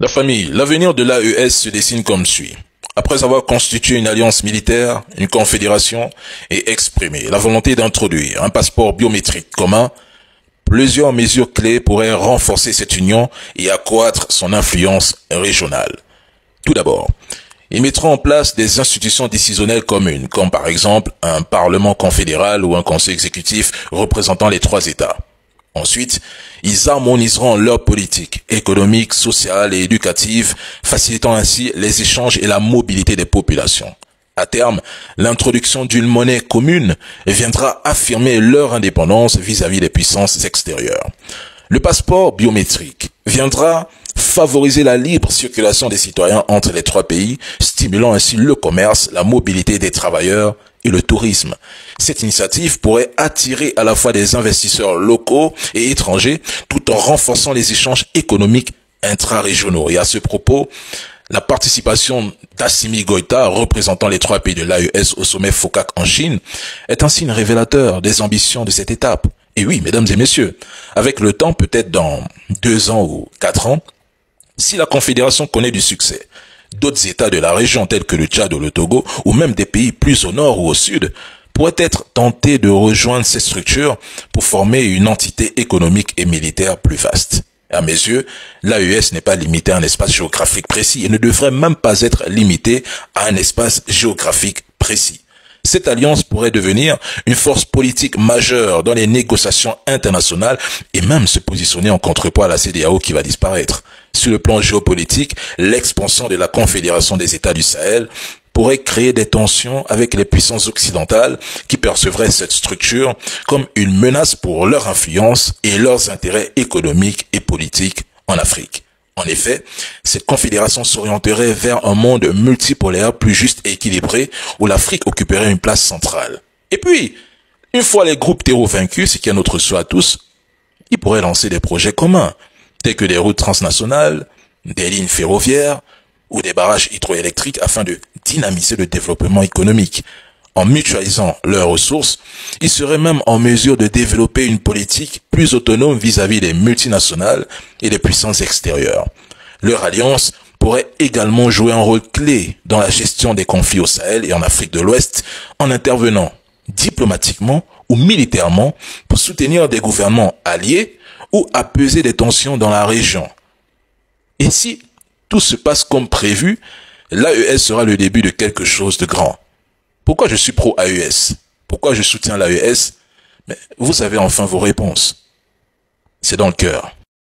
La famille, l'avenir de l'AES se dessine comme suit. Après avoir constitué une alliance militaire, une confédération et exprimé la volonté d'introduire un passeport biométrique commun, plusieurs mesures clés pourraient renforcer cette union et accroître son influence régionale. Tout d'abord, ils mettront en place des institutions décisionnelles communes, comme par exemple un parlement confédéral ou un conseil exécutif représentant les 3 États. Ensuite, ils harmoniseront leurs politiques économiques, sociales et éducatives, facilitant ainsi les échanges et la mobilité des populations. À terme, l'introduction d'une monnaie commune viendra affirmer leur indépendance vis-à-vis des puissances extérieures. Le passeport biométrique viendra favoriser la libre circulation des citoyens entre les 3 pays, stimulant ainsi le commerce, la mobilité des travailleurs et le tourisme. Cette initiative pourrait attirer à la fois des investisseurs locaux et étrangers, tout en renforçant les échanges économiques intra-régionaux. Et à ce propos, la participation d'Assimi Goïta, représentant les 3 pays de l'AES au sommet FOCAC en Chine, est un signe révélateur des ambitions de cette étape. Et oui, mesdames et messieurs, avec le temps, peut-être dans 2 ans ou 4 ans, si la Confédération connaît du succès, d'autres États de la région tels que le Tchad ou le Togo, ou même des pays plus au nord ou au sud, pourraient être tentés de rejoindre ces structures pour former une entité économique et militaire plus vaste. À mes yeux, l'AES n'est pas limitée à un espace géographique précis et ne devrait même pas être limitée à un espace géographique précis. Cette alliance pourrait devenir une force politique majeure dans les négociations internationales et même se positionner en contrepoids à la CEDEAO qui va disparaître. Sur le plan géopolitique, l'expansion de la Confédération des États du Sahel pourrait créer des tensions avec les puissances occidentales qui percevraient cette structure comme une menace pour leur influence et leurs intérêts économiques et politiques en Afrique. En effet, cette confédération s'orienterait vers un monde multipolaire plus juste et équilibré où l'Afrique occuperait une place centrale. Et puis, une fois les groupes terreaux vaincus, ce qui est notre souhait à tous, ils pourraient lancer des projets communs, tels que des routes transnationales, des lignes ferroviaires ou des barrages hydroélectriques afin de dynamiser le développement économique. En mutualisant leurs ressources, ils seraient même en mesure de développer une politique plus autonome vis-à-vis des multinationales et des puissances extérieures. Leur alliance pourrait également jouer un rôle clé dans la gestion des conflits au Sahel et en Afrique de l'Ouest en intervenant diplomatiquement ou militairement pour soutenir des gouvernements alliés ou apaiser des tensions dans la région. Et si tout se passe comme prévu, l'AES sera le début de quelque chose de grand. Pourquoi je suis pro-AES? Pourquoi je soutiens l'AES? Mais vous avez enfin vos réponses. C'est dans le cœur.